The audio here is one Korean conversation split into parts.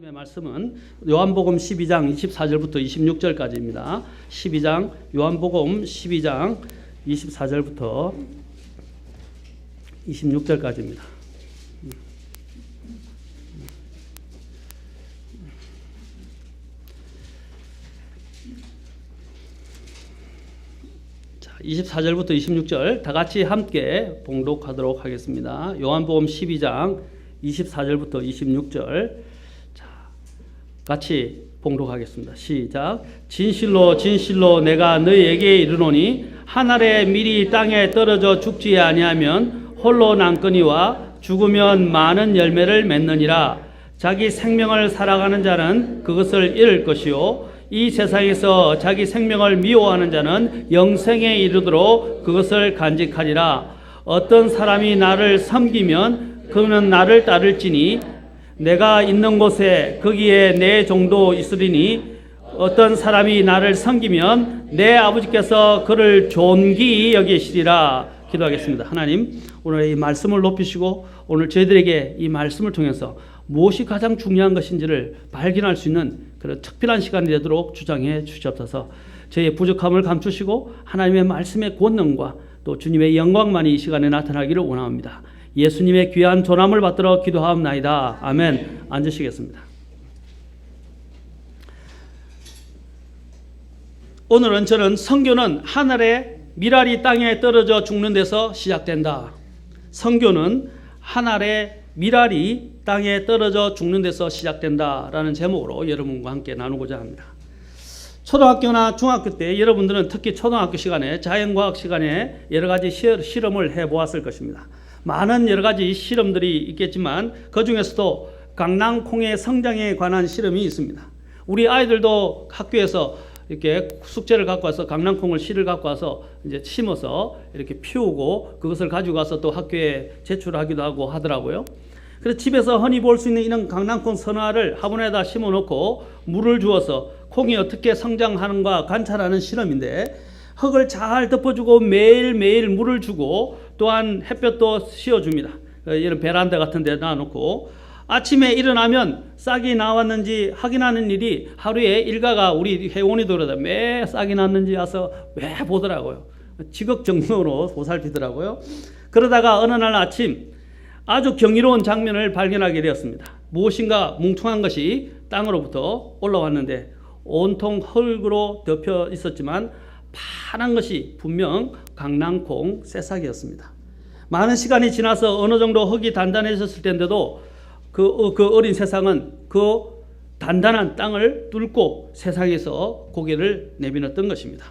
하나님의 말씀은 요한복음 12장 24절부터 26절까지입니다. 12장 요한복음 12장 24절부터 26절까지입니다. 자, 24절부터 26절 다 같이 함께 봉독하도록 하겠습니다. 요한복음 12장 24절부터 26절 자, 같이 봉독하겠습니다. 시작. 진실로 진실로 내가 너희에게 이르노니 한 알의 밀이 땅에 떨어져 죽지 아니하면 홀로 남거니와 죽으면 많은 열매를 맺느니라. 자기 생명을 살아가는 자는 그것을 잃을 것이요 이 세상에서 자기 생명을 미워하는 자는 영생에 이르도록 그것을 간직하리라. 어떤 사람이 나를 섬기면 그는 나를 따를지니 내가 있는 곳에 거기에 내 종도 있으리니 어떤 사람이 나를 섬기면 내 아버지께서 그를 존귀히 여기시리라. 기도하겠습니다. 하나님, 오늘 이 말씀을 높이시고 오늘 저희들에게 이 말씀을 통해서 무엇이 가장 중요한 것인지를 발견할 수 있는 그런 특별한 시간이 되도록 주장해 주시옵소서. 저희의 부족함을 감추시고 하나님의 말씀의 권능과 또 주님의 영광만이 이 시간에 나타나기를 원합니다. 예수님의 귀한 존함을 받들어 기도하옵나이다. 아멘. 앉으시겠습니다. 오늘은 저는 선교는 하늘의 밀알이 땅에 떨어져 죽는 데서 시작된다. 선교는 하늘의 밀알이 땅에 떨어져 죽는 데서 시작된다라는 제목으로 여러분과 함께 나누고자 합니다. 초등학교나 중학교 때 여러분들은 특히 초등학교 시간에 자연과학 시간에 여러 가지 실험을 해보았을 것입니다. 많은 여러 가지 실험들이 있겠지만 그 중에서도 강낭콩의 성장에 관한 실험이 있습니다. 우리 아이들도 학교에서 이렇게 숙제를 갖고 와서 강낭콩을 씨를 갖고 와서 이제 심어서 이렇게 피우고 그것을 가지고 가서 또 학교에 제출하기도 하고 하더라고요. 그래서 집에서 흔히 볼 수 있는 이런 강낭콩 서너 알을 화분에다 심어 놓고 물을 주어서 콩이 어떻게 성장하는가 관찰하는 실험인데 흙을 잘 덮어주고 매일매일 물을 주고 또한 햇볕도 씌워줍니다. 이런 베란다 같은 데 놔놓고 아침에 일어나면 싹이 나왔는지 확인하는 일이 하루에 일가가 우리 회원이도 그러다 매 싹이 났는지 와서 매 보더라고요. 지극정성으로 보살피더라고요. 그러다가 어느 날 아침 아주 경이로운 장면을 발견하게 되었습니다. 무엇인가 뭉퉁한 것이 땅으로부터 올라왔는데 온통 흙으로 덮여 있었지만 파란 것이 분명 강낭콩 새싹이었습니다. 많은 시간이 지나서 어느 정도 흙이 단단해졌을 텐데도 그 어린 새싹은 그 단단한 땅을 뚫고 세상에서 고개를 내밀었던 것입니다.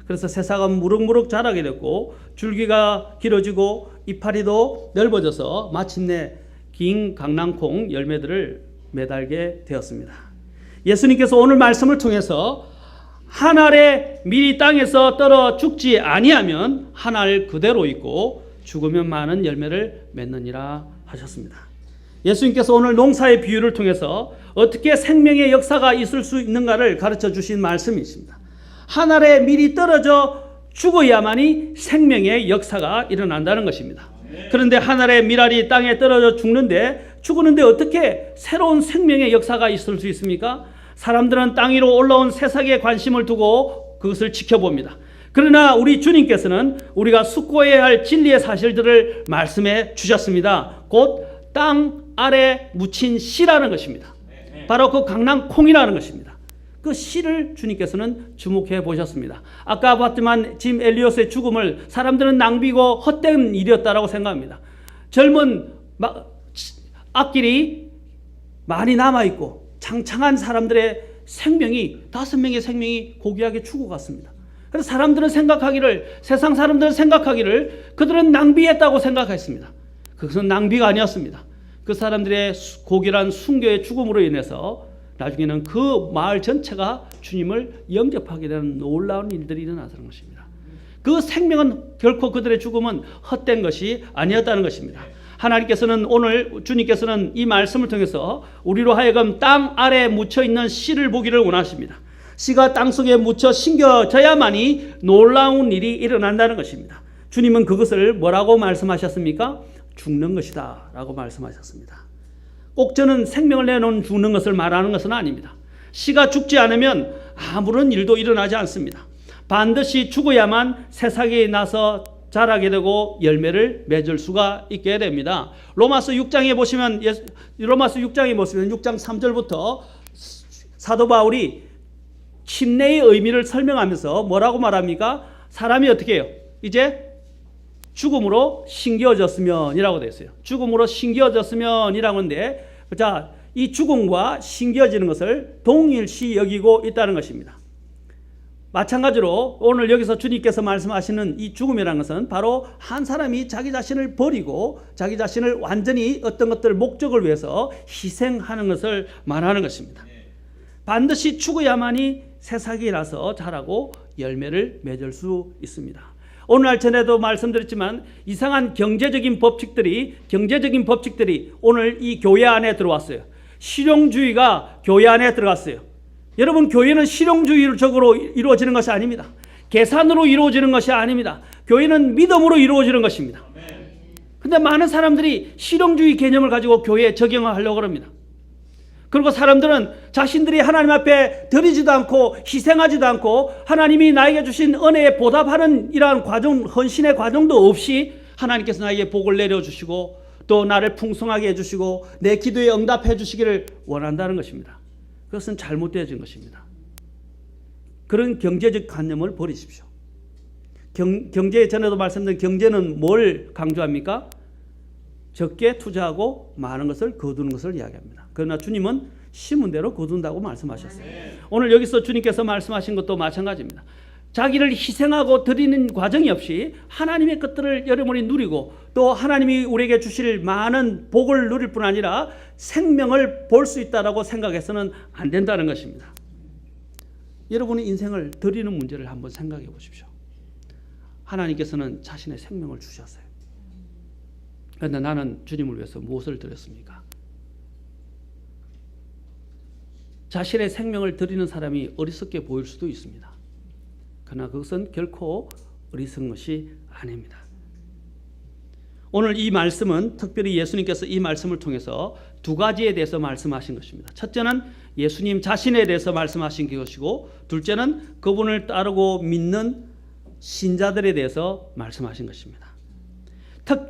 그래서 새싹은 무럭무럭 자라게 됐고 줄기가 길어지고 이파리도 넓어져서 마침내 긴 강낭콩 열매들을 매달게 되었습니다. 예수님께서 오늘 말씀을 통해서 한 알의 밀이 땅에서 떨어 죽지 아니하면 한 알 그대로 있고 죽으면 많은 열매를 맺느니라 하셨습니다. 예수님께서 오늘 농사의 비유를 통해서 어떻게 생명의 역사가 있을 수 있는가를 가르쳐 주신 말씀이 있습니다. 한 알의 밀이 떨어져 죽어야만이 생명의 역사가 일어난다는 것입니다. 그런데 한 알의 밀알이 땅에 떨어져 죽는데 어떻게 새로운 생명의 역사가 있을 수 있습니까? 사람들은 땅 위로 올라온 새싹에 관심을 두고 그것을 지켜봅니다. 그러나 우리 주님께서는 우리가 숙고해야 할 진리의 사실들을 말씀해 주셨습니다. 곧 땅 아래 묻힌 씨라는 것입니다. 바로 그 강낭콩이라는 것입니다. 그 씨를 주님께서는 주목해 보셨습니다. 아까 봤지만 짐 엘리엇의 죽음을 사람들은 낭비고 헛된 일이었다라고 생각합니다. 젊은 앞길이 많이 남아있고 창창한 사람들의 생명이 5명의 생명이 고귀하게 죽어갔습니다. 그래서 사람들은 세상 사람들은 생각하기를 그들은 낭비했다고 생각했습니다. 그것은 낭비가 아니었습니다. 그 사람들의 고귀한 순교의 죽음으로 인해서 나중에는 그 마을 전체가 주님을 영접하게 되는 놀라운 일들이 일어나는 것입니다. 그 생명은 결코 그들의 죽음은 헛된 것이 아니었다는 것입니다. 하나님께서는 오늘 주님께서는 이 말씀을 통해서 우리로 하여금 땅 아래에 묻혀있는 씨를 보기를 원하십니다. 씨가 땅속에 묻혀 심겨져야만이 놀라운 일이 일어난다는 것입니다. 주님은 그것을 뭐라고 말씀하셨습니까? 죽는 것이다 라고 말씀하셨습니다. 꼭 저는 생명을 내놓는 죽는 것을 말하는 것은 아닙니다. 씨가 죽지 않으면 아무런 일도 일어나지 않습니다. 반드시 죽어야만 새싹이 나서 자라게 되고 열매를 맺을 수가 있게 됩니다. 로마서 6장에 보시면 6장 3절부터 사도 바울이 침례의 의미를 설명하면서 뭐라고 말합니까? 사람이 어떻게 해요? 이제 죽음으로 신겨졌으면 이라고 되어 있어요. 죽음으로 신겨졌으면 이라고 하는데, 자, 이 죽음과 신겨지는 것을 동일시 여기고 있다는 것입니다. 마찬가지로 오늘 여기서 주님께서 말씀하시는 이 죽음이라는 것은 바로 한 사람이 자기 자신을 버리고 자기 자신을 완전히 어떤 것들 목적을 위해서 희생하는 것을 말하는 것입니다. 반드시 죽어야만이 새싹이 나서 자라고 열매를 맺을 수 있습니다. 오늘 전에도 말씀드렸지만 이상한 경제적인 법칙들이 오늘 이 교회 안에 들어왔어요. 실용주의가 교회 안에 들어갔어요. 여러분, 교회는 실용주의적으로 이루어지는 것이 아닙니다. 계산으로 이루어지는 것이 아닙니다. 교회는 믿음으로 이루어지는 것입니다. 그런데 많은 사람들이 실용주의 개념을 가지고 교회에 적용을 하려고 합니다. 그리고 사람들은 자신들이 하나님 앞에 드리지도 않고 희생하지도 않고 하나님이 나에게 주신 은혜에 보답하는 이러한 과정, 헌신의 과정도 없이 하나님께서 나에게 복을 내려주시고 또 나를 풍성하게 해주시고 내 기도에 응답해 주시기를 원한다는 것입니다. 그것은 잘못되어진 것입니다. 그런 경제적 관념을 버리십시오. 경제 전에도 말씀드린 경제는 뭘 강조합니까? 적게 투자하고 많은 것을 거두는 것을 이야기합니다. 그러나 주님은 심은 대로 거둔다고 말씀하셨어요. 오늘 여기서 주님께서 말씀하신 것도 마찬가지입니다. 자기를 희생하고 드리는 과정이 없이 하나님의 것들을 여러분이 누리고 또 하나님이 우리에게 주실 많은 복을 누릴 뿐 아니라 생명을 볼 수 있다라고 생각해서는 안 된다는 것입니다. 여러분의 인생을 드리는 문제를 한번 생각해 보십시오. 하나님께서는 자신의 생명을 주셨어요. 그런데 나는 주님을 위해서 무엇을 드렸습니까? 자신의 생명을 드리는 사람이 어리석게 보일 수도 있습니다. 그러나 그것은 결코 어리석은 것이 아닙니다. 오늘 이 말씀은 특별히 예수님께서 이 말씀을 통해서 두 가지에 대해서 말씀하신 것입니다. 첫째는 예수님 자신에 대해서 말씀하신 것이고, 둘째는 그분을 따르고 믿는 신자들에 대해서 말씀하신 것입니다.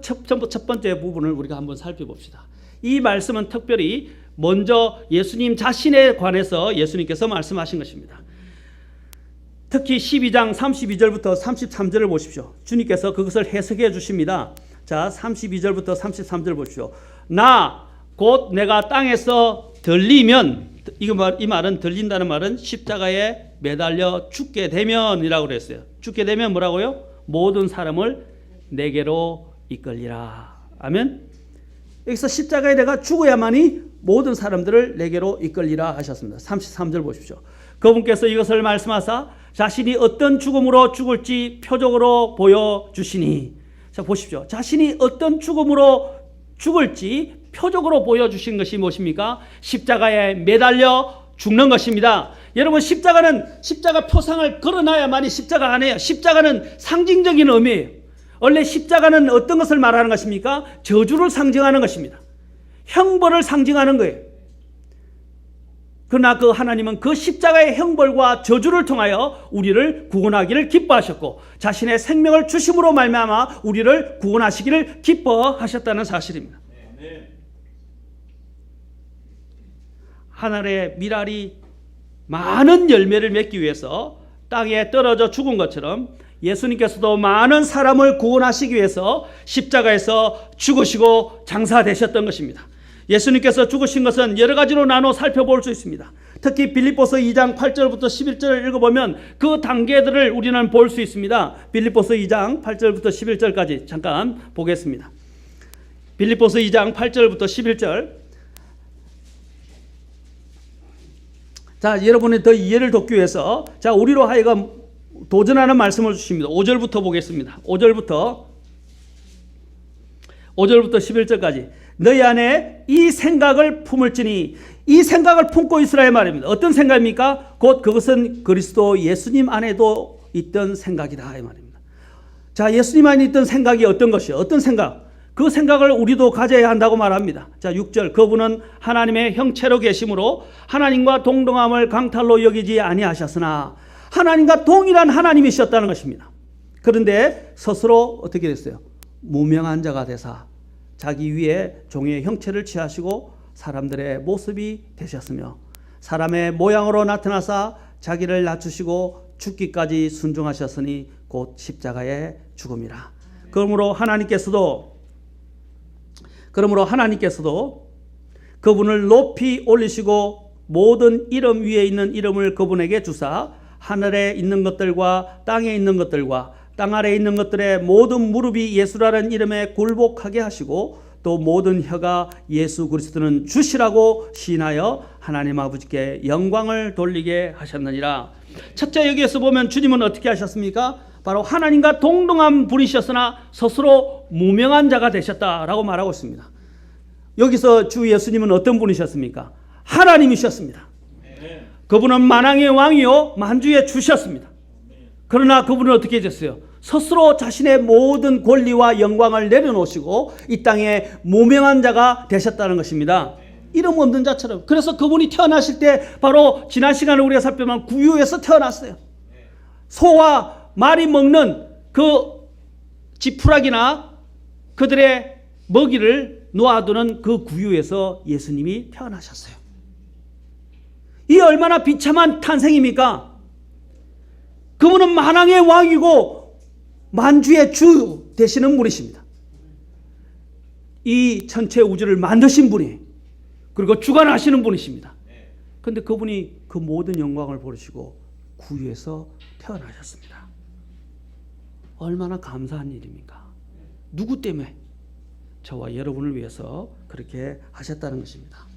첫 번째 부분을 우리가 한번 살펴봅시다. 이 말씀은 특별히 먼저 예수님 자신에 관해서 예수님께서 말씀하신 것입니다. 특히 12장 32절부터 33절을 보십시오. 주님께서 그것을 해석해 주십니다. 자, 32절부터 33절 보십시오. 나 곧 내가 땅에서 들리면, 이 말은 들린다는 말은 십자가에 매달려 죽게 되면이라고 그랬어요. 죽게 되면 뭐라고요? 모든 사람을 내게로 이끌리라. 아멘. 여기서 십자가에 내가 죽어야만이 모든 사람들을 내게로 이끌리라 하셨습니다. 33절 보십시오. 그분께서 이것을 말씀하사 자신이 어떤 죽음으로 죽을지 표적으로 보여주시니. 자, 보십시오. 자신이 어떤 죽음으로 죽을지 표적으로 보여주신 것이 무엇입니까? 십자가에 매달려 죽는 것입니다. 여러분, 십자가 표상을 걸어놔야만이 십자가 아니에요. 십자가는 상징적인 의미예요. 원래 십자가는 어떤 것을 말하는 것입니까? 저주를 상징하는 것입니다. 형벌을 상징하는 거예요. 그러나 그 하나님은 그 십자가의 형벌과 저주를 통하여 우리를 구원하기를 기뻐하셨고 자신의 생명을 주심으로 말미암아 우리를 구원하시기를 기뻐하셨다는 사실입니다. 하늘의 밀알이 많은 열매를 맺기 위해서 땅에 떨어져 죽은 것처럼 예수님께서도 많은 사람을 구원하시기 위해서 십자가에서 죽으시고 장사되셨던 것입니다. 예수님께서 죽으신 것은 여러 가지로 나눠 살펴볼 수 있습니다. 특히 빌립보서 2장 8절부터 11절을 읽어보면 그 단계들을 우리는 볼 수 있습니다. 빌립보서 2장 8절부터 11절까지 잠깐 보겠습니다. 빌립보서 2장 8절부터 11절. 자, 여러분의 더 이해를 돕기 위해서 자, 우리로 하여금 도전하는 말씀을 주십니다. 5절부터 보겠습니다. 5절부터 11절까지. 너희 안에 이 생각을 품을지니, 이 생각을 품고 있으라 말입니다. 어떤 생각입니까? 곧 그것은 그리스도 예수님 안에도 있던 생각이다 이 말입니다. 자, 예수님 안에 있던 생각이 어떤 것이요? 어떤 생각? 그 생각을 우리도 가져야 한다고 말합니다. 자, 6절. 그분은 하나님의 형체로 계심으로 하나님과 동등함을 강탈로 여기지 아니하셨으나 하나님과 동일한 하나님이셨다는 것입니다. 그런데 스스로 어떻게 됐어요? 무명한 자가 되사 자기 위에 종의 형체를 취하시고 사람들의 모습이 되셨으며 사람의 모양으로 나타나사 자기를 낮추시고 죽기까지 순종하셨으니 곧 십자가의 죽음이라. 그러므로 하나님께서도 그분을 높이 올리시고 모든 이름 위에 있는 이름을 그분에게 주사 하늘에 있는 것들과 땅에 있는 것들과 땅 아래에 있는 것들의 모든 무릎이 예수라는 이름에 굴복하게 하시고 또 모든 혀가 예수 그리스도는 주시라고 시인하여 하나님 아버지께 영광을 돌리게 하셨느니라. 첫째, 여기에서 보면 주님은 어떻게 하셨습니까? 바로 하나님과 동등한 분이셨으나 스스로 무명한 자가 되셨다라고 말하고 있습니다. 여기서 주 예수님은 어떤 분이셨습니까? 하나님이셨습니다. 그분은 만왕의 왕이요 만주의 주셨습니다. 그러나 그분은 어떻게 됐어요? 스스로 자신의 모든 권리와 영광을 내려놓으시고 이 땅에 무명한 자가 되셨다는 것입니다. 이름 없는 자처럼. 그래서 그분이 태어나실 때 바로 지난 시간에 우리가 살펴본 구유에서 태어났어요. 소와 말이 먹는 그 지푸라기나 그들의 먹이를 놓아두는 그 구유에서 예수님이 태어나셨어요. 이 얼마나 비참한 탄생입니까? 그분은 만왕의 왕이고 만주의 주 되시는 분이십니다. 이 전체 우주를 만드신 분이 그리고 주관하시는 분이십니다. 그런데 그분이 그 모든 영광을 버리시고 구유에서 태어나셨습니다. 얼마나 감사한 일입니까? 누구 때문에? 저와 여러분을 위해서 그렇게 하셨다는 것입니다.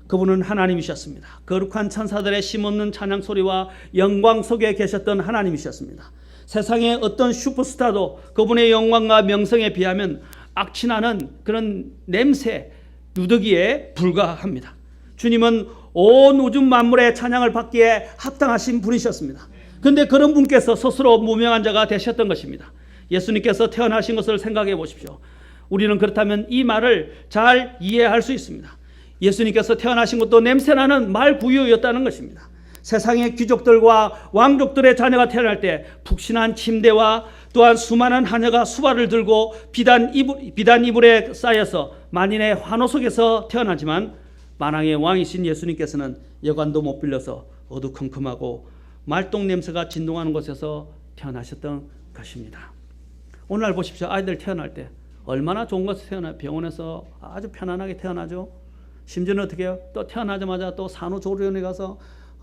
그분은 하나님이셨습니다. 거룩한 천사들의 심없는 찬양 소리와 영광 속에 계셨던 하나님이셨습니다. 세상의 어떤 슈퍼스타도 그분의 영광과 명성에 비하면 악취나는 그런 냄새, 누더기에 불과합니다. 주님은 온 우주 만물의 찬양을 받기에 합당하신 분이셨습니다. 그런데 그런 분께서 스스로 무명한 자가 되셨던 것입니다. 예수님께서 태어나신 것을 생각해 보십시오. 우리는 그렇다면 이 말을 잘 이해할 수 있습니다. 예수님께서 태어나신 것도 냄새나는 말구유였다는 것입니다. 세상의 귀족들과 왕족들의 자녀가 태어날 때 푹신한 침대와 또한 수많은 하녀가 수발을 들고 비단 이불에 쌓여서 만인의 환호 속에서 태어나지만 만왕의 왕이신 예수님께서는 여관도 못 빌려서 어두컴컴하고 말똥 냄새가 진동하는 곳에서 태어나셨던 것입니다. 오늘날 보십시오. 아이들 태어날 때 얼마나 좋은 곳에서 태어나요? 병원에서 아주 편안하게 태어나죠. 심지어는 어떻게 해요? 또 태어나자마자 또 산후조리원에 가서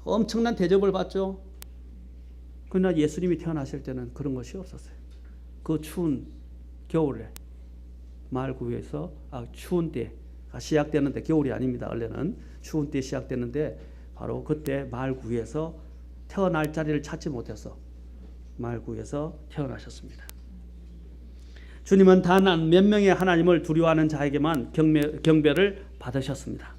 엄청난 대접을 받죠. 그러나 예수님이 태어나실 때는 그런 것이 없었어요. 그 추운 겨울에 말구유에서 추운 때가 시작되는데, 겨울이 아닙니다. 원래는 추운 때 시작되는데 바로 그때 말구유에서 태어날 자리를 찾지 못해서 말구유에서 태어나셨습니다. 주님은 단 몇 명의 하나님을 두려워하는 자에게만 경배를 받으셨습니다.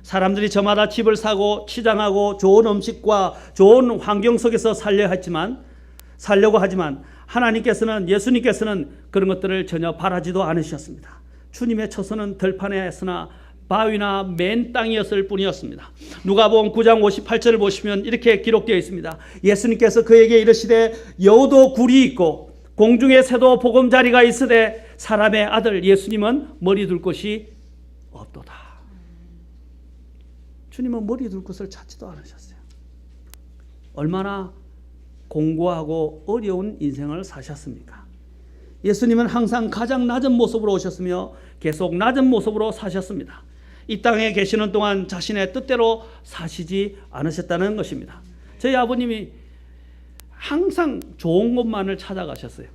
사람들이 저마다 집을 사고 치장하고 좋은 음식과 좋은 환경 속에서 살려고 하지만 하나님께서는, 예수님께서는 그런 것들을 전혀 바라지도 않으셨습니다. 주님의 처소는 들판에서나 바위나 맨 땅이었을 뿐이었습니다. 누가복음 9장 58절을 보시면 이렇게 기록되어 있습니다. 예수님께서 그에게 이르시되 여우도 굴이 있고 공중의 새도 보금자리가 있으되 사람의 아들 예수님은 머리 둘 곳이 없도다. 주님은 머리 둘 곳을 찾지도 않으셨어요. 얼마나 공고하고 어려운 인생을 사셨습니까? 예수님은 항상 가장 낮은 모습으로 오셨으며 계속 낮은 모습으로 사셨습니다. 이 땅에 계시는 동안 자신의 뜻대로 사시지 않으셨다는 것입니다. 저희 아버님이 항상 좋은 것만을 찾아가셨어요.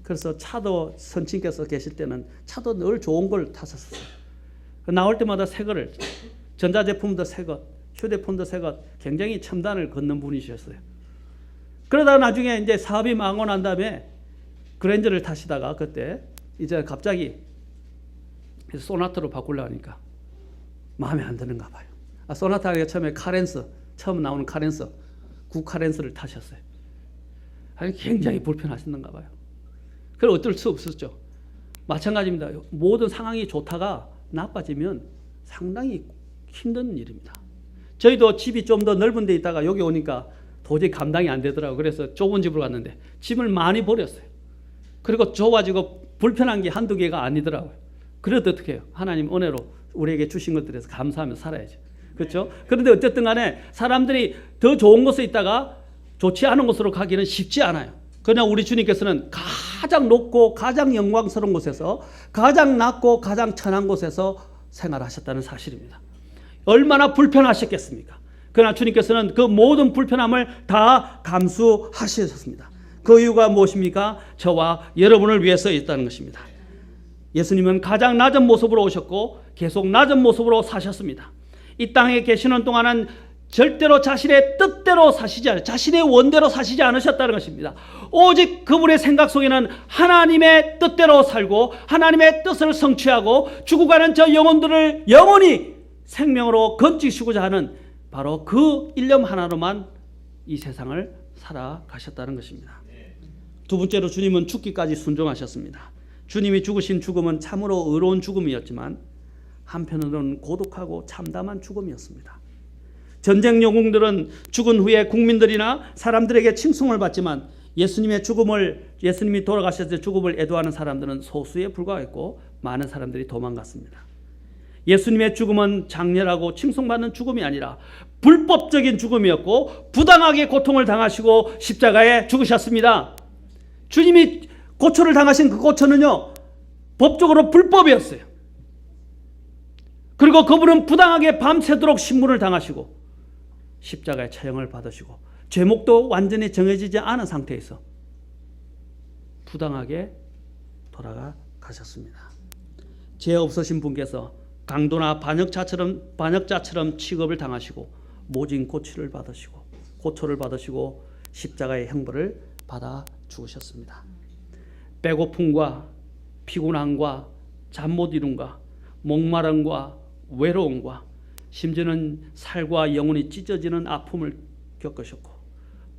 그래서 차도, 선친께서 계실 때는 차도 늘 좋은 걸 타셨어요. 나올 때마다 새 거를, 전자제품도 새 것, 휴대폰도 새 것, 굉장히 첨단을 걷는 분이셨어요. 그러다가 나중에 이제 사업이 망하고 난 다음에 그랜저를 타시다가 그때 이제 갑자기 소나타로 바꾸려고 하니까 마음에 안 드는가 봐요. 소나타가 처음에 카렌스, 처음 나오는 카렌스, 구카렌스를 타셨어요. 굉장히 불편하셨는가 봐요. 그걸 어쩔 수 없었죠. 마찬가지입니다. 모든 상황이 좋다가 나빠지면 상당히 힘든 일입니다. 저희도 집이 좀 더 넓은 데 있다가 여기 오니까 도저히 감당이 안 되더라고요. 그래서 좁은 집으로 갔는데 집을 많이 버렸어요. 그리고 좁아지고 불편한 게 한두 개가 아니더라고요. 그래도 어떻게 해요? 하나님 은혜로 우리에게 주신 것들에서 감사하며 살아야죠. 그렇죠? 그런데 어쨌든 간에 사람들이 더 좋은 곳에 있다가 좋지 않은 곳으로 가기는 쉽지 않아요. 그러나 우리 주님께서는 가장 높고 가장 영광스러운 곳에서 가장 낮고 가장 천한 곳에서 생활하셨다는 사실입니다. 얼마나 불편하셨겠습니까? 그러나 주님께서는 그 모든 불편함을 다 감수하셨습니다. 그 이유가 무엇입니까? 저와 여러분을 위해서 있다는 것입니다. 예수님은 가장 낮은 모습으로 오셨고 계속 낮은 모습으로 사셨습니다. 이 땅에 계시는 동안은 절대로 자신의 뜻대로 사시지 않으셨, 자신의 원대로 사시지 않으셨다는 것입니다. 오직 그분의 생각 속에는 하나님의 뜻대로 살고 하나님의 뜻을 성취하고 죽어가는 저 영혼들을 영원히 생명으로 건지시고자 하는 바로 그 일념 하나로만 이 세상을 살아가셨다는 것입니다. 두 번째로 주님은 죽기까지 순종하셨습니다. 주님이 죽으신 죽음은 참으로 의로운 죽음이었지만 한편으로는 고독하고 참담한 죽음이었습니다. 전쟁 영웅들은 죽은 후에 국민들이나 사람들에게 칭송을 받지만 예수님이 돌아가셨을 때 죽음을 애도하는 사람들은 소수에 불과했고 많은 사람들이 도망갔습니다. 예수님의 죽음은 장렬하고 칭송받는 죽음이 아니라 불법적인 죽음이었고 부당하게 고통을 당하시고 십자가에 죽으셨습니다. 주님이 고초를 당하신 그 고초는요, 법적으로 불법이었어요. 그리고 그분은 부당하게 밤새도록 신문을 당하시고 십자가의 처형을 받으시고 죄목도 완전히 정해지지 않은 상태에서 부당하게 돌아가셨습니다. 죄 없으신 분께서 강도나 반역자처럼 취급을 당하시고 모진 고초를 받으시고 십자가의 형벌을 받아 죽으셨습니다. 배고픔과 피곤함과 잠 못 이룸과 목마름과 외로움과 심지어는 살과 영혼이 찢어지는 아픔을 겪으셨고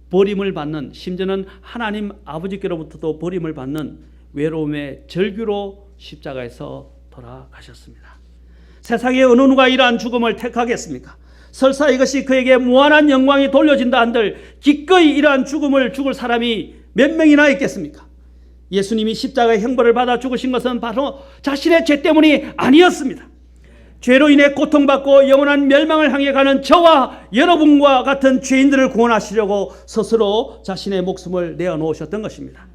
버림을 받는, 심지어는 하나님 아버지께로부터도 버림을 받는 외로움의 절규로 십자가에서 돌아가셨습니다. 세상에 어느 누가 이러한 죽음을 택하겠습니까? 설사 이것이 그에게 무한한 영광이 돌려진다 한들 기꺼이 이러한 죽음을 죽을 사람이 몇 명이나 있겠습니까? 예수님이 십자가의 형벌을 받아 죽으신 것은 바로 자신의 죄 때문이 아니었습니다. 죄로 인해 고통받고 영원한 멸망을 향해 가는 저와 여러분과 같은 죄인들을 구원하시려고 스스로 자신의 목숨을 내어놓으셨던 것입니다.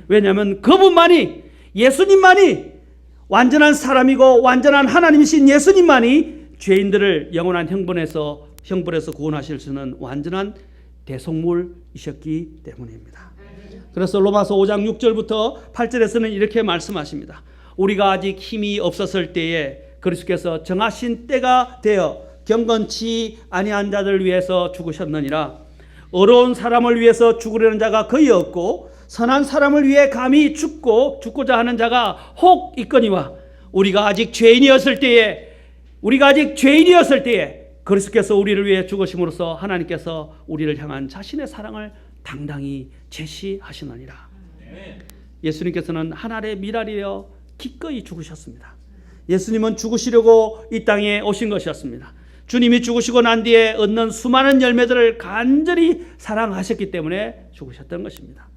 왜냐하면 그분만이, 예수님만이 완전한 사람이고 완전한 하나님이신 예수님만이 죄인들을 영원한 형벌에서 구원하실 수 있는 완전한 대속물이셨기 때문입니다. 그래서 로마서 5장 6절부터 8절에서는 이렇게 말씀하십니다. 우리가 아직 힘이 없었을 때에 그리스도께서 정하신 때가 되어 경건치 아니한 자들 위해서 죽으셨느니라. 어려운 사람을 위해서 죽으려는 자가 거의 없고 선한 사람을 위해 감히 죽고자 하는 자가 혹 있거니와 우리가 아직 죄인이었을 때에 그리스도께서 우리를 위해 죽으심으로써 하나님께서 우리를 향한 자신의 사랑을 당당히 제시하시느니라. 예수님께서는 하늘의 미랄이여 기꺼이 죽으셨습니다. 예수님은 죽으시려고 이 땅에 오신 것이었습니다. 주님이 죽으시고 난 뒤에 얻는 수많은 열매들을 간절히 사랑하셨기 때문에 죽으셨던 것입니다.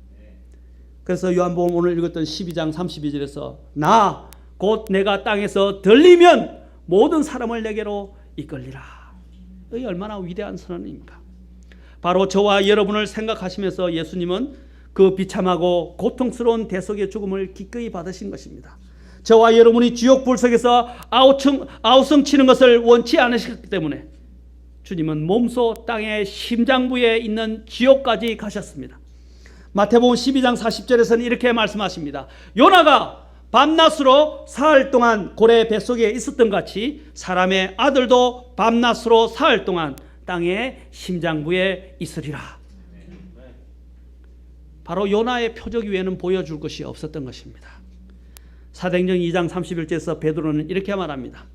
그래서 요한복음 오늘 읽었던 12장 32절에서 나 곧 내가 땅에서 들리면 모든 사람을 내게로 이끌리라. 이 얼마나 위대한 선언입니까? 바로 저와 여러분을 생각하시면서 예수님은 그 비참하고 고통스러운 대속의 죽음을 기꺼이 받으신 것입니다. 저와 여러분이 지옥 불 속에서 아우성 치는 것을 원치 않으셨기 때문에 주님은 몸소 땅의 심장부에 있는 지옥까지 가셨습니다. 마태복음 12장 40절에서는 이렇게 말씀하십니다. 요나가 밤낮으로 사흘 동안 고래 뱃속에 있었던 같이 사람의 아들도 밤낮으로 사흘 동안 땅의 심장부에 있으리라. 바로 요나의 표적 위에는 보여줄 것이 없었던 것입니다. 사도행전 2장 31절에서 베드로는 이렇게 말합니다.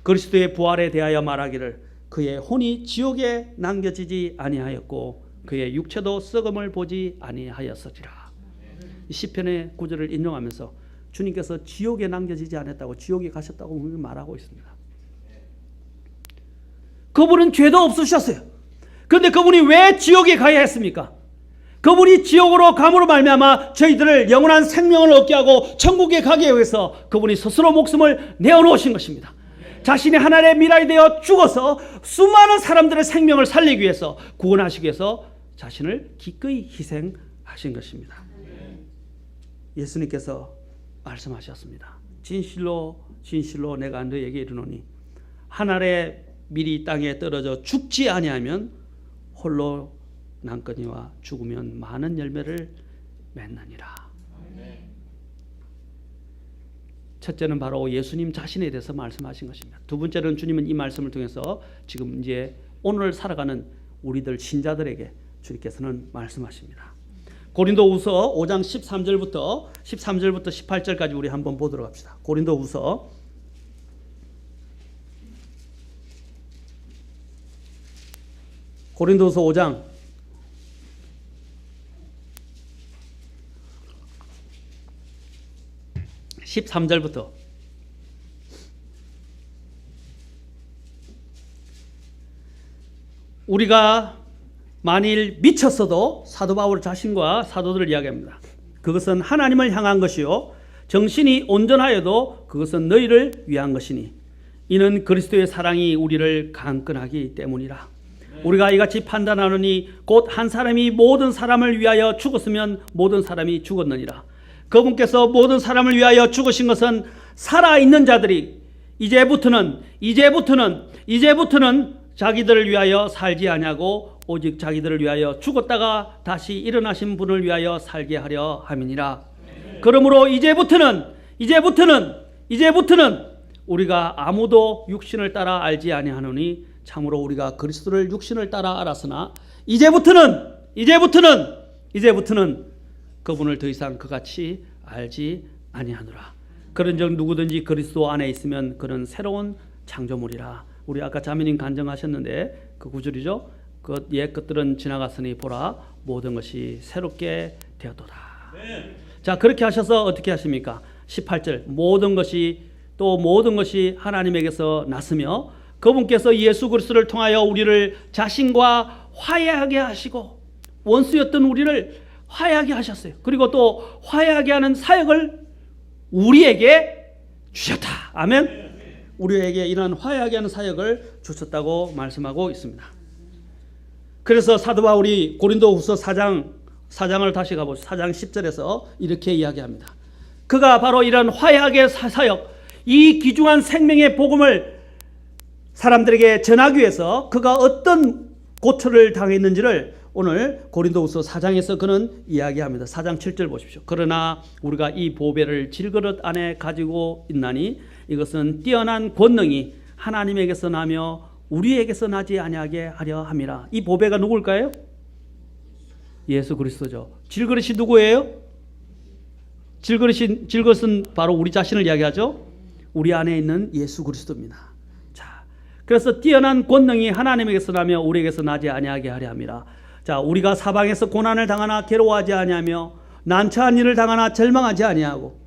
그리스도의 부활에 대하여 말하기를 그의 혼이 지옥에 남겨지지 아니하였고 그의 육체도 썩음을 보지 아니하였으리라. 시편의 구절을 인용하면서 주님께서 지옥에 남겨지지 않았다고, 지옥에 가셨다고 말하고 있습니다. 그분은 죄도 없으셨어요. 그런데 그분이 왜 지옥에 가야 했습니까? 그분이 지옥으로 감으로 말미암아 저희들을 영원한 생명을 얻게 하고 천국에 가게 위해서 그분이 스스로 목숨을 내어놓으신 것입니다. 자신이 하나님의 미랄이 되어 죽어서 수많은 사람들의 생명을 살리기 위해서, 구원하시기 위해서 자신을 기꺼이 희생하신 것입니다. 예수님께서 말씀하셨습니다. 진실로 진실로 내가 너에게 이르노니 하늘의 밀이 땅에 떨어져 죽지 아니하면 홀로 남거니와 죽으면 많은 열매를 맺느니라. 첫째는 바로 예수님 자신에 대해서 말씀하신 것입니다. 두 번째는 주님은 이 말씀을 통해서 지금 이제 오늘 살아가는 우리들 신자들에게 주님께서는 말씀하십니다. 고린도후서 5장 13절부터 18절까지 우리 한번 보도록 합시다. 고린도후서 5장 13절부터 우리가 만일 미쳤어도 사도 바울 자신과 사도들을 이야기합니다. 그것은 하나님을 향한 것이요 정신이 온전하여도 그것은 너희를 위한 것이니 이는 그리스도의 사랑이 우리를 강건하기 때문이라. 우리가 이같이 판단하노니 곧 한 사람이 모든 사람을 위하여 죽었으면 모든 사람이 죽었느니라. 그분께서 모든 사람을 위하여 죽으신 것은 살아있는 자들이 이제부터는 자기들을 위하여 살지 아니하고 오직 자기들을 위하여 죽었다가 다시 일어나신 분을 위하여 살게 하려 함이니라. 그러므로 이제부터는 우리가 아무도 육신을 따라 알지 아니하노니 참으로 우리가 그리스도를 육신을 따라 알았으나 이제부터는 그분을 더 이상 그같이 알지 아니하노라. 그런즉 누구든지 그리스도 안에 있으면 그는 새로운 창조물이라. 우리 아까 자매님 간증하셨는데 그 구절이죠. 그 옛 것들은 지나갔으니 보라 모든 것이 새롭게 되었도다. 자, 그렇게 하셔서 어떻게 하십니까? 18절 모든 것이 하나님에게서 났으며 그분께서 예수 그리스도를 통하여 우리를 자신과 화해하게 하시고 원수였던 우리를 화해하게 하셨어요. 그리고 또 화해하게 하는 사역을 우리에게 주셨다. 아멘. 우리에게 이런 화해하게 하는 사역을 주셨다고 말씀하고 있습니다. 그래서 사도 바울이 고린도후서 4장을 다시 가보시죠. 4장 10절에서 이렇게 이야기합니다. 그가 바로 이런 화해하게 사역, 이 귀중한 생명의 복음을 사람들에게 전하기 위해서 그가 어떤 고초를 당했는지를 오늘 고린도후서 4장에서 그는 이야기합니다. 4장 7절 보십시오. 그러나 우리가 이 보배를 질그릇 안에 가지고 있나니 이것은 뛰어난 권능이 하나님에게서 나며 우리에게서 나지 아니하게 하려 함이라. 이 보배가 누굴까요? 예수 그리스도죠. 질그릇이 누구예요? 질그릇은 바로 우리 자신을 이야기하죠. 우리 안에 있는 예수 그리스도입니다. 자, 그래서 뛰어난 권능이 하나님에게서 나며 우리에게서 나지 아니하게 하려 함이라. 자, 우리가 사방에서 고난을 당하나 괴로워하지 아니하며 난처한 일을 당하나 절망하지 아니하고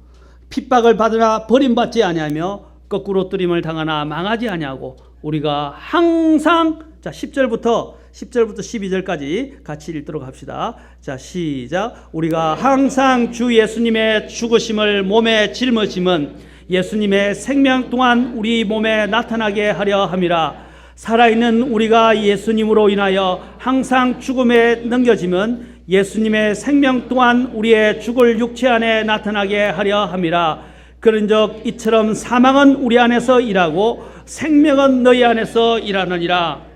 핍박을 받으나 버림받지 아니하며 거꾸로 뜨림을 당하나 망하지 아니하고 우리가 항상 자 10절부터 12절까지 같이 읽도록 합시다. 자, 시작. 우리가 항상 주 예수님의 죽으심을 몸에 짊어짐은 예수님의 생명 동안 우리 몸에 나타나게 하려 함이라. 살아있는 우리가 예수님으로 인하여 항상 죽음에 넘겨짐은 예수님의 생명 또한 우리의 죽을 육체 안에 나타나게 하려 함이라. 그런즉 이처럼 사망은 우리 안에서 일하고 생명은 너희 안에서 일하느니라.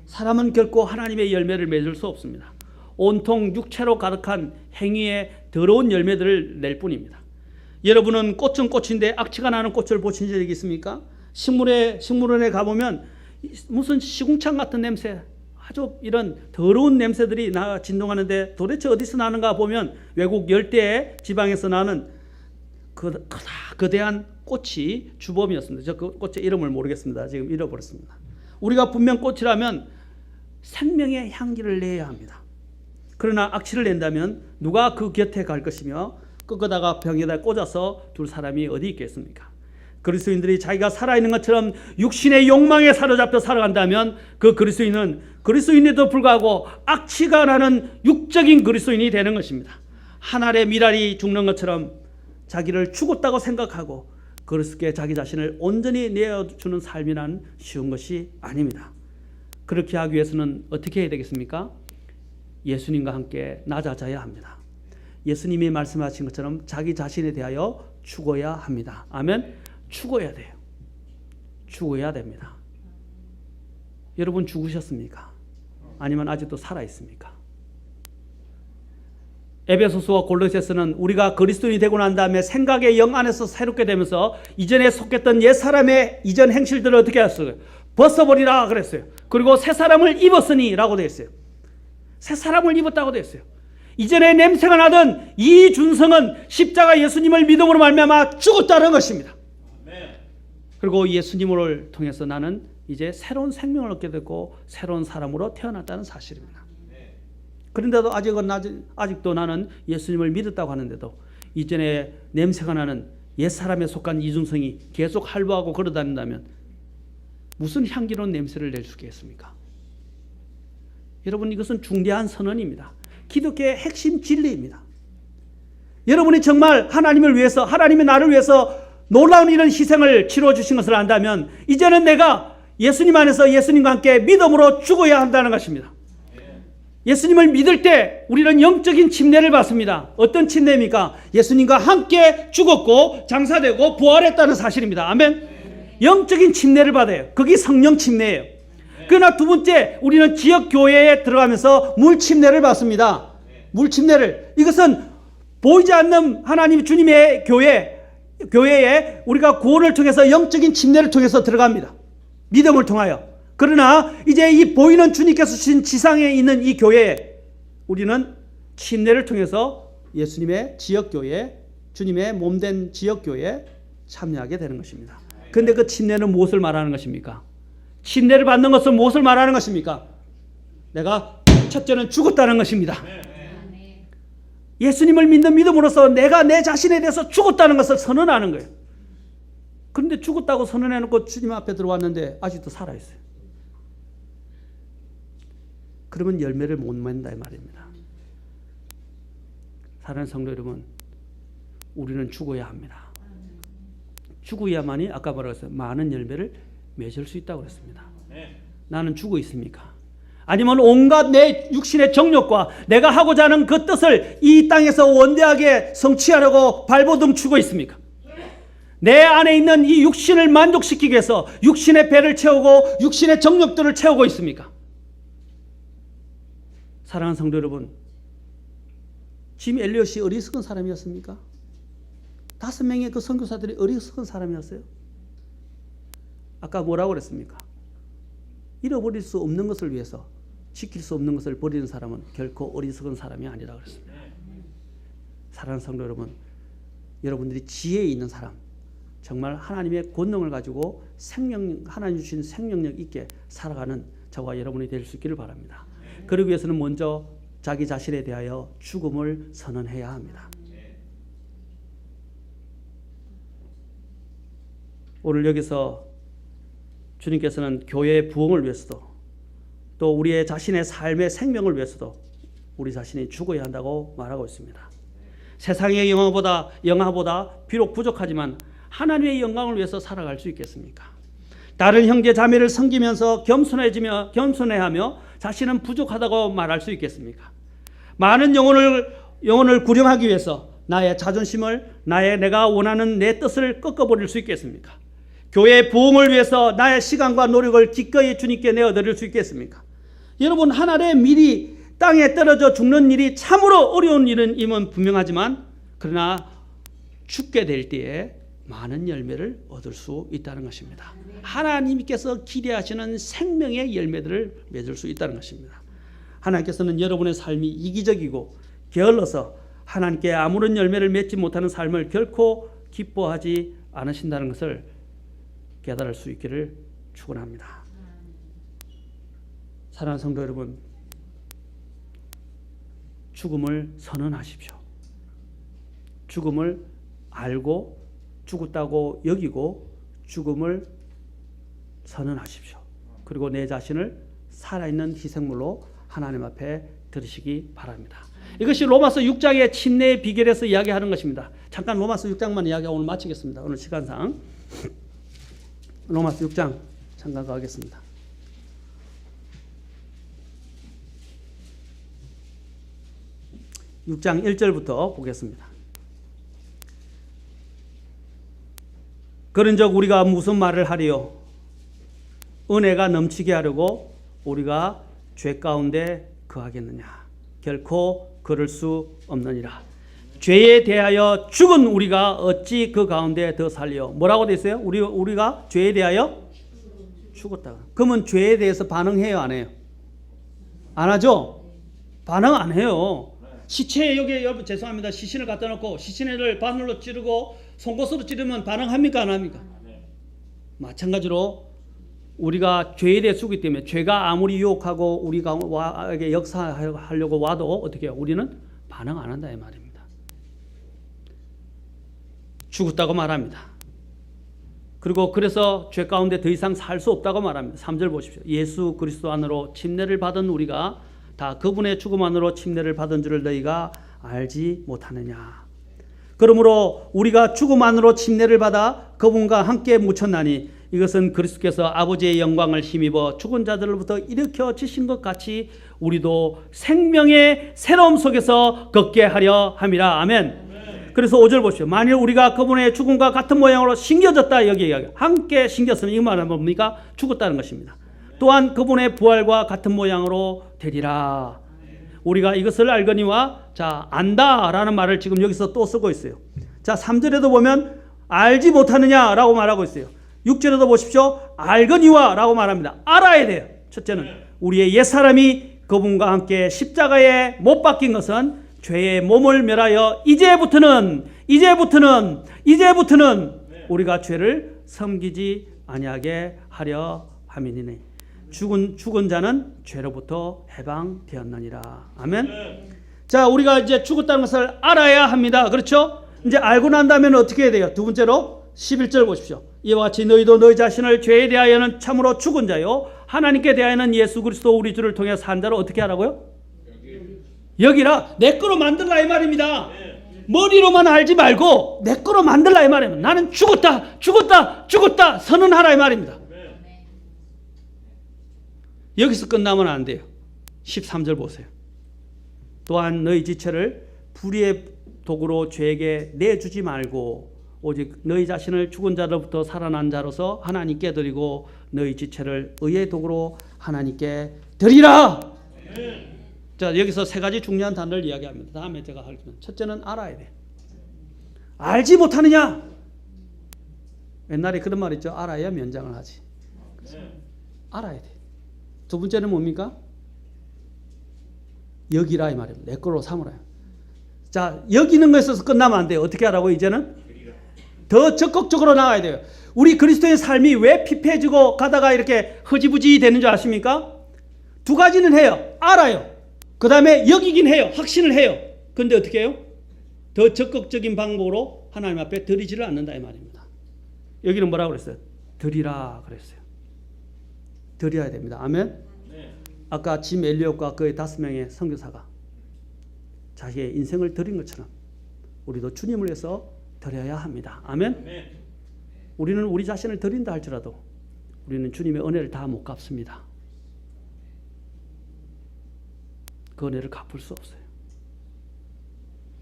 사람은 결코 하나님의 열매를 맺을 수 없습니다. 온통 육체로 가득한 행위의 더러운 열매들을 낼 뿐입니다. 여러분은 꽃은 꽃인데 악취가 나는 꽃을 보신 적이 있습니까? 식물원에 가보면 무슨 시궁창 같은 냄새, 아주 이런 더러운 냄새들이 진동하는데 도대체 어디서 나는가 보면 외국 열대 지방에서 나는 거대한 꽃이 주범이었습니다. 저 그 꽃의 이름을 모르겠습니다. 지금 잃어버렸습니다. 우리가 분명 꽃이라면 생명의 향기를 내야 합니다. 그러나 악취를 낸다면 누가 그 곁에 갈 것이며 꺾어다가 병에다 꽂아서 둘 사람이 어디 있겠습니까? 그리스도인들이 자기가 살아있는 것처럼 육신의 욕망에 사로잡혀 살아간다면 그 그리스도인은 그리스도인에도 불구하고 악취가 나는 육적인 그리스도인이 되는 것입니다. 한 알의 밀알이 죽는 것처럼 자기를 죽었다고 생각하고 그리스도께 자기 자신을 온전히 내어주는 삶이란 쉬운 것이 아닙니다. 그렇게 하기 위해서는 어떻게 해야 되겠습니까? 예수님과 함께 낮아져야 합니다. 예수님이 말씀하신 것처럼 자기 자신에 대하여 죽어야 합니다. 아멘. 죽어야 돼요. 죽어야 됩니다. 여러분 죽으셨습니까? 아니면 아직도 살아 있습니까? 에베소서와 골로새서는 우리가 그리스도인이 되고 난 다음에 생각의 영 안에서 새롭게 되면서 이전에 속했던 옛 사람의 이전 행실들을 어떻게 했어요? 벗어버리라 그랬어요. 그리고 새 사람을 입었으니 라고 되어 있어요. 새 사람을 입었다고 되어 있어요. 이전에 냄새가 나던 이 준성은 십자가 예수님을 믿음으로 말미암아 죽었다는 것입니다. 그리고 예수님을 통해서 나는 이제 새로운 생명을 얻게 됐고 새로운 사람으로 태어났다는 사실입니다. 그런데도 아직도 나는 예수님을 믿었다고 하는데도 이전에 냄새가 나는 옛사람에 속한 이준성이 계속 할부하고 걸어다닌다면 무슨 향기로운 냄새를 낼 수 있겠습니까? 여러분 이것은 중대한 선언입니다. 기독교의 핵심 진리입니다. 여러분이 정말 하나님을 위해서 하나님이 나를 위해서 놀라운 이런 희생을 치러 주신 것을 안다면 이제는 내가 예수님 안에서 예수님과 함께 믿음으로 죽어야 한다는 것입니다. 예수님을 믿을 때 우리는 영적인 침례를 받습니다. 어떤 침례입니까? 예수님과 함께 죽었고 장사되고 부활했다는 사실입니다. 아멘. 영적인 침례를 받아요. 그게 성령 침례예요. 그러나 두 번째 우리는 지역 교회에 들어가면서 물 침례를 받습니다. 물 침례를 이것은 보이지 않는 하나님 주님의 교회에 우리가 구원을 통해서 영적인 침례를 통해서 들어갑니다. 믿음을 통하여. 그러나 이제 이 보이는 주님께서 주신 지상에 있는 이 교회에 우리는 침례를 통해서 예수님의 지역교회, 주님의 몸된 지역교회에 참여하게 되는 것입니다. 그런데 그 침례는 무엇을 말하는 것입니까? 침례를 받는 것은 무엇을 말하는 것입니까? 내가 첫째는 죽었다는 것입니다. 예수님을 믿는 믿음으로써 내가 내 자신에 대해서 죽었다는 것을 선언하는 거예요. 그런데 죽었다고 선언해놓고 주님 앞에 들어왔는데 아직도 살아있어요. 그러면 열매를 못 맺는다 이 말입니다. 사랑하는 성도 여러분, 우리는 죽어야 합니다. 죽어야만이 아까 뭐라고 했어요? 많은 열매를 맺을 수 있다고 그랬습니다. 나는 죽어 있습니까? 아니면 온갖 내 육신의 정욕과 내가 하고자 하는 그 뜻을 이 땅에서 원대하게 성취하려고 발버둥 치고 있습니까? 내 안에 있는 이 육신을 만족시키기 위해서 육신의 배를 채우고 육신의 정욕들을 채우고 있습니까? 사랑하는 성도 여러분, 짐 엘리엇이 어리석은 사람이었습니까? 5명의 그 선교사들이 어리석은 사람이었어요? 아까 뭐라고 그랬습니까? 잃어버릴 수 없는 것을 위해서 지킬 수 없는 것을 버리는 사람은 결코 어리석은 사람이 아니라 그랬습니다. 사랑하는 성도 여러분, 여러분들이 지혜 있는 사람, 정말 하나님의 권능을 가지고 하나님 주신 생명력 있게 살아가는 저와 여러분이 될 수 있기를 바랍니다. 그러기 위해서는 먼저 자기 자신에 대하여 죽음을 선언해야 합니다. 오늘 여기서 주님께서는 교회의 부흥을 위해서도 또 우리의 자신의 삶의 생명을 위해서도 우리 자신이 죽어야 한다고 말하고 있습니다. 세상의 영화보다 비록 부족하지만 하나님의 영광을 위해서 살아갈 수 있겠습니까? 다른 형제 자매를 섬기면서 겸손해하며 자신은 부족하다고 말할 수 있겠습니까? 많은 영혼을 구령하기 위해서 나의 자존심을 내가 원하는 내 뜻을 꺾어버릴 수 있겠습니까? 교회의 부흥을 위해서 나의 시간과 노력을 기꺼이 주님께 내어드릴 수 있겠습니까? 여러분, 한 알의 밀이 땅에 떨어져 죽는 일이 참으로 어려운 일임은 분명하지만 그러나 죽게 될 때에 많은 열매를 얻을 수 있다는 것입니다. 하나님께서 기대하시는 생명의 열매들을 맺을 수 있다는 것입니다. 하나님께서는 여러분의 삶이 이기적이고 게을러서 하나님께 아무런 열매를 맺지 못하는 삶을 결코 기뻐하지 않으신다는 것을 깨달을 수 있기를 축원합니다. 사랑하는 성도 여러분, 죽음을 선언하십시오. 죽음을 알고 죽었다고 여기고 죽음을 선언하십시오. 그리고 내 자신을 살아있는 희생물로 하나님 앞에 드리시기 바랍니다. 이것이 로마서 6장의 침례의 비결에서 이야기하는 것입니다. 잠깐 로마서 6장만 이야기하고 오늘 마치겠습니다. 오늘 시간상 로마서 6장 잠깐 가겠습니다. 6장 1절부터 보겠습니다. 그런즉 우리가 무슨 말을 하리요? 은혜가 넘치게 하려고 우리가 죄 가운데 거하겠느냐? 결코 그럴 수 없느니라. 죄에 대하여 죽은 우리가 어찌 그 가운데 더 살려? 뭐라고 돼 있어요? 우리가 죄에 대하여 죽었다. 그러면 죄에 대해서 반응해요, 안 해요? 안 하죠? 반응 안 해요. 시체 여기 여러분 죄송합니다. 시신을 갖다 놓고 시신을 바늘로 찌르고 송곳으로 찌르면 반응합니까, 안 합니까? 마찬가지로 우리가 죄에 대해 죽기 때문에 죄가 아무리 유혹하고 우리가 역사하려고 와도 어떻게 해요? 우리는 반응 안 한다 이 말입니다. 죽었다고 말합니다. 그리고 그래서 죄 가운데 더 이상 살 수 없다고 말합니다. 3절 보십시오. 예수 그리스도 안으로 침례를 받은 우리가 다 그분의 죽음 안으로 침례를 받은 줄을 너희가 알지 못하느냐. 그러므로 우리가 죽음 안으로 침례를 받아 그분과 함께 묻혔나니 이것은 그리스도께서 아버지의 영광을 힘입어 죽은 자들로부터 일으켜 지신 것 같이 우리도 생명의 새로움 속에서 걷게 하려 함이라. 아멘. 그래서 5절 보십시오. 만일 우리가 그분의 죽음과 같은 모양으로 심겨졌다. 여기 함께 심겼으면 이 말은 뭡니까? 죽었다는 것입니다. 또한 그분의 부활과 같은 모양으로 되리라. 우리가 이것을 알거니와 자 안다라는 말을 지금 여기서 또 쓰고 있어요. 자 3절에도 보면 알지 못하느냐라고 말하고 있어요. 6절에도 보십시오. 알거니와 라고 말합니다. 알아야 돼요. 첫째는 우리의 옛사람이 그분과 함께 십자가에 못 박힌 것은 죄의 몸을 멸하여 이제부터는 우리가 죄를 섬기지 아니하게 하려 함이니니 죽은 자는 죄로부터 해방되었느니라. 아멘. 자, 우리가 이제 죽었다는 것을 알아야 합니다. 그렇죠? 이제 알고 난 다음에 어떻게 해야 돼요? 두 번째로 11절 보십시오. 이와 같이 너희도 너희 자신을 죄에 대하여는 참으로 죽은 자요 하나님께 대하여는 예수 그리스도 우리 주를 통해 산 자로 어떻게 하라고요? 여기라. 내 거로 만들라 이 말입니다. 머리로만 알지 말고 내 거로 만들라 이 말입니다. 나는 죽었다 선언하라 이 말입니다. 여기서 끝나면 안 돼요. 13절 보세요. 또한 너희 지체를 불의의 도구로 죄에게 내주지 말고 오직 너희 자신을 죽은 자로부터 살아난 자로서 하나님께 드리고 너희 지체를 의의 도구로 하나님께 드리라. 자, 여기서 세 가지 중요한 단어를 이야기합니다. 다음에 제가 할 거는 첫째는 알아야 돼. 알지 못하느냐? 옛날에 그런 말 있죠. 알아야 면장을 하지. 알아야 돼. 두 번째는 뭡니까? 여기라 이 말입니다. 내 거로 삼으라. 자, 여기는 것에서 끝나면 안 돼요. 어떻게 하라고 이제는? 더 적극적으로 나가야 돼요. 우리 그리스도의 삶이 왜 피폐해지고 가다가 이렇게 흐지부지 되는 줄 아십니까? 두 가지는 해요. 알아요. 그 다음에 여기긴 해요. 확신을 해요. 그런데 어떻게 해요? 더 적극적인 방법으로 하나님 앞에 드리지를 않는다 이 말입니다. 여기는 뭐라고 그랬어요? 드리라 그랬어요. 드려야 됩니다. 아멘. 아까 짐 엘리엇과 그의 5명의 선교사가 자기의 인생을 드린 것처럼 우리도 주님을 위해서 드려야 합니다. 아멘. 우리는 우리 자신을 드린다 할지라도 우리는 주님의 은혜를 다 못 갚습니다. 그 은혜를 갚을 수 없어요.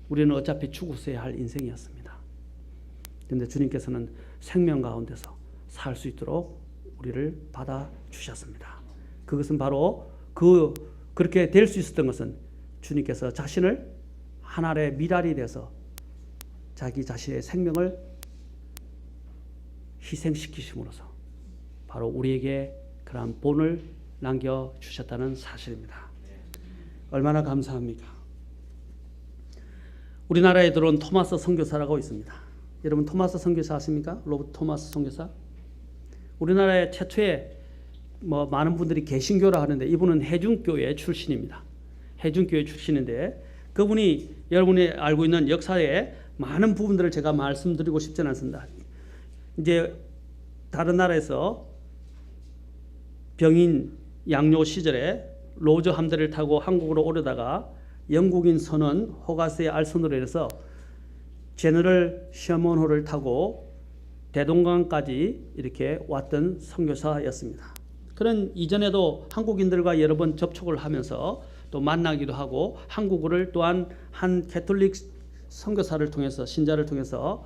우리는 어차피 죽었어야 할 인생이었습니다. 그런데 주님께서는 생명 가운데서 살 수 있도록 우리를 받아주셨습니다. 그것은 바로 그렇게 될 수 있었던 것은 주님께서 자신을 한 알의 미랄이 돼서 자기 자신의 생명을 희생시키심으로써 바로 우리에게 그러한 본을 남겨주셨다는 사실입니다. 얼마나 감사합니까? 우리나라에 들어온 토마스 선교사라고 있습니다. 여러분 토마스 선교사 아십니까? 로버트 토마스 선교사. 우리나라의 최초의 많은 분들이 개신교라 하는데 이분은 해중교회 출신입니다. 해중교회 출신인데 그분이 여러분이 알고 있는 역사에 많은 부분들을 제가 말씀드리고 싶지는 않습니다. 이제 다른 나라에서 병인 양요 시절에 로저 함대를 타고 한국으로 오려다가 영국인 선원 호가스의 알선으로 인해서 제너럴 셔먼호를 타고 대동강까지 이렇게 왔던 선교사였습니다. 그런 이전에도 한국인들과 여러 번 접촉을 하면서 또 만나기도 하고 한국어를 또한 한 캐톨릭 선교사를 통해서 신자를 통해서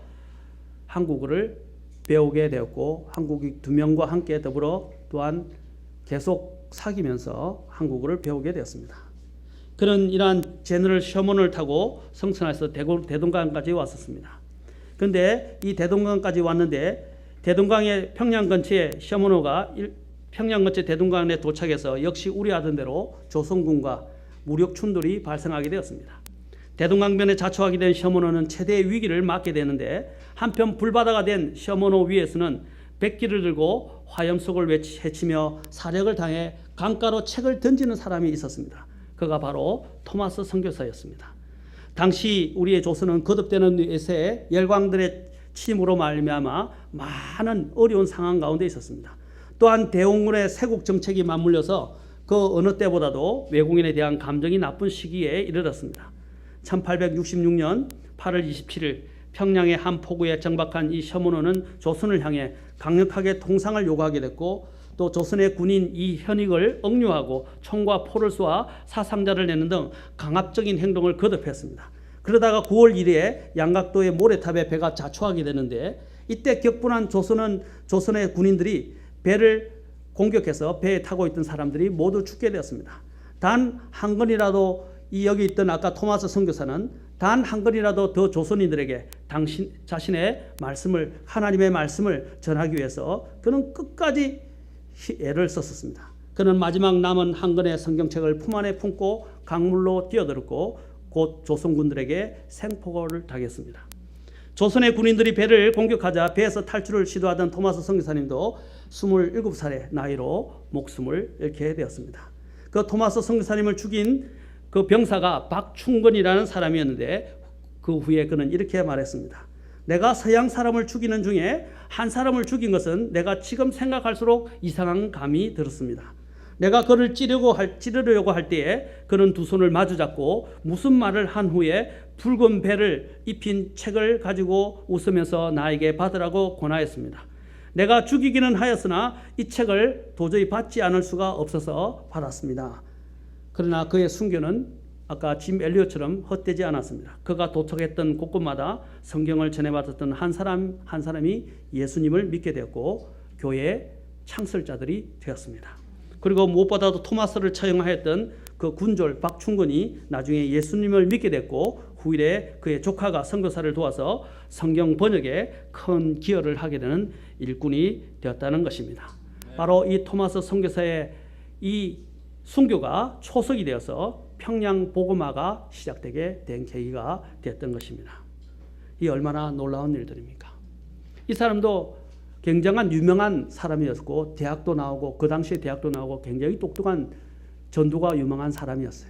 한국어를 배우게 되었고 한국인 2명과 함께 더불어 또한 계속 사귀면서 한국어를 배우게 되었습니다. 그런 이러한 제너럴 셔먼을 타고 성천에서 대동강까지 왔었습니다. 그런데 이 대동강까지 왔는데 대동강의 평양 근처에 셔먼호가 평양 근처 대동강에 도착해서 역시 우려하던 대로 조선군과 무력 충돌이 발생하게 되었습니다. 대동강변에 자초하게 된 셔먼호는 최대의 위기를 맞게 되는데 한편 불바다가 된 셔먼호 위에서는 백기를 들고 화염속을 헤치며 사력을 당해 강가로 책을 던지는 사람이 있었습니다. 그가 바로 토마스 선교사였습니다. 당시 우리의 조선은 거듭되는 외세에 열강들의 침으로 말미암아 많은 어려운 상황 가운데 있었습니다. 또한 대원군의 세국 정책이 맞물려서 그 어느 때보다도 외국인에 대한 감정이 나쁜 시기에 이르렀습니다. 1866년 8월 27일 평양의 한 포구에 정박한 이 셔먼호는 조선을 향해 강력하게 통상을 요구하게 됐고 또 조선의 군인 이현익을 억류하고 총과 포를 쏘아 사상자를 내는 등 강압적인 행동을 거듭했습니다. 그러다가 9월 1일에 양각도의 모래탑에 배가 자초하게 되는데 이때 격분한 조선의 군인들이 배를 공격해서 배에 타고 있던 사람들이 모두 죽게 되었습니다. 단 한 건이라도 여기 있던 아까 토마스 선교사는 단 한 건이라도 더 조선인들에게 자신의 말씀을 하나님의 말씀을 전하기 위해서 그는 끝까지 애를 썼습니다. 그는 마지막 남은 한 권의 성경책을 품 안에 품고 강물로 뛰어들었고 곧 조선군들에게 생포고를 당했습니다. 조선의 군인들이 배를 공격하자 배에서 탈출을 시도하던 토마스 선교사님도 27살의 나이로 목숨을 잃게 되었습니다. 그 토마스 선교사님을 죽인 그 병사가 박충건이라는 사람이었는데 그 후에 그는 이렇게 말했습니다. 내가 서양 사람을 죽이는 중에 한 사람을 죽인 것은 내가 지금 생각할수록 이상한 감이 들었습니다. 내가 그를 찌르려고 할 때에 그는 두 손을 마주잡고 무슨 말을 한 후에 붉은 배를 입힌 책을 가지고 웃으면서 나에게 받으라고 권하였습니다. 내가 죽이기는 하였으나 이 책을 도저히 받지 않을 수가 없어서 받았습니다. 그러나 그의 순교는 아까 짐 엘리엇처럼 헛되지 않았습니다. 그가 도착했던 곳곳마다 성경을 전해받았던 한 사람이 예수님을 믿게 되었고 교회의 창설자들이 되었습니다. 그리고 무엇보다도 토마스를 처형하였던 그 군졸 박충건이 나중에 예수님을 믿게 됐고 후일에 그의 조카가 선교사를 도와서 성경 번역에 큰 기여를 하게 되는 일꾼이 되었다는 것입니다. 바로 이 토마스 선교사의 이 순교가 초석이 되어서 평양 복음화가 시작되게 된 계기가 됐던 것입니다. 이 얼마나 놀라운 일들입니까? 이 사람도 굉장한 유명한 사람이었고 대학도 나오고 그 당시에 대학도 나오고 굉장히 똑똑한 전도가 유명한 사람이었어요.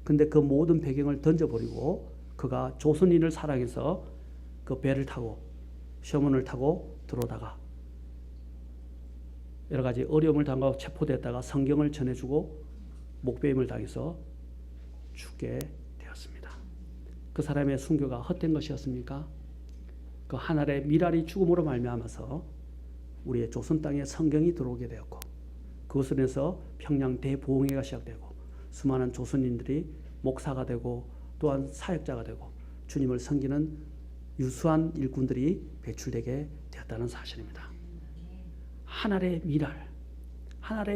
근데 그 모든 배경을 던져버리고 그가 조선인을 사랑해서 그 배를 타고 셔먼을 타고 들어오다가 여러 가지 어려움을 당하고 체포됐다가 성경을 전해주고 목배임을 당해서 죽게 되었습니다. 그 사람의 순교가 헛된 것이었습니까? 그 하늘의 미랄이 죽음으로 말미암아서 우리의 조선 땅에 성경이 들어오게 되었고 그것으로 인해서 평양 대보응회가 시작되고 수많은 조선인들이 목사가 되고 또한 사역자가 되고 주님을 섬기는 유수한 일꾼들이 배출되게 되었다는 사실입니다. 하늘의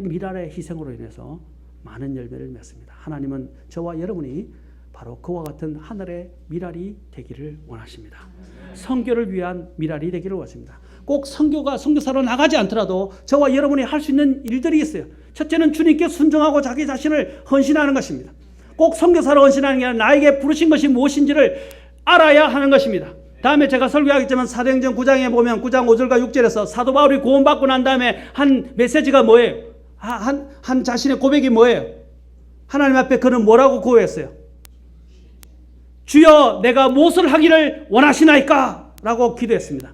미랄의 희생으로 인해서 많은 열매를 맺습니다. 하나님은 저와 여러분이 바로 그와 같은 하늘의 미랄이 되기를 원하십니다. 선교를 위한 미랄이 되기를 원하십니다. 꼭 선교사로 나가지 않더라도 저와 여러분이 할 수 있는 일들이 있어요. 첫째는 주님께 순종하고 자기 자신을 헌신하는 것입니다. 꼭 선교사로 헌신하는 게 아니라 나에게 부르신 것이 무엇인지를 알아야 하는 것입니다. 다음에 제가 설교하겠지만 사도행전 9장에 보면 9장 5절과 6절에서 사도 바울이 구원받고 난 다음에 한 메시지가 뭐예요? 한 자신의 고백이 뭐예요? 하나님 앞에 그는 뭐라고 고백했어요? 주여 내가 무엇을 하기를 원하시나이까? 라고 기도했습니다.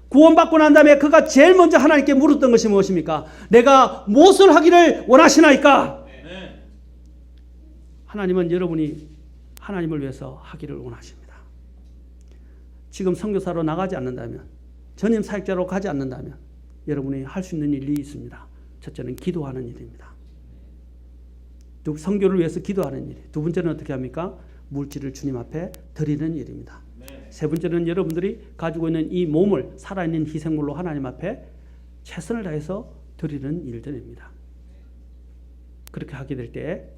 구원받고 난 다음에 그가 제일 먼저 하나님께 물었던 것이 무엇입니까? 내가 무엇을 하기를 원하시나이까? 하나님은 여러분이 하나님을 위해서 하기를 원하십니다. 지금 선교사로 나가지 않는다면, 전임 사역자로 가지 않는다면 여러분이 할 수 있는 일이 있습니다. 첫째는 기도하는 일입니다. 선교를 위해서 기도하는 일. 두 번째는 어떻게 합니까? 물질을 주님 앞에 드리는 일입니다. 세 번째는 여러분들이 가지고 있는 이 몸을 살아있는 희생물로 하나님 앞에 최선을 다해서 드리는 일들입니다. 그렇게 하게 될 때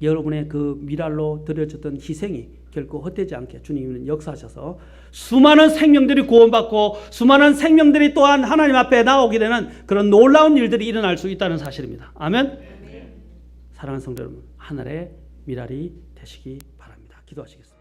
여러분의 그 미랄로 드려졌던 희생이 결코 헛되지 않게 주님은 역사하셔서 수많은 생명들이 구원받고 수많은 생명들이 또한 하나님 앞에 나오게 되는 그런 놀라운 일들이 일어날 수 있다는 사실입니다. 아멘. 사랑하는 성도 여러분, 하늘의 미랄이 되시기 바랍니다. 기도하시겠습니다.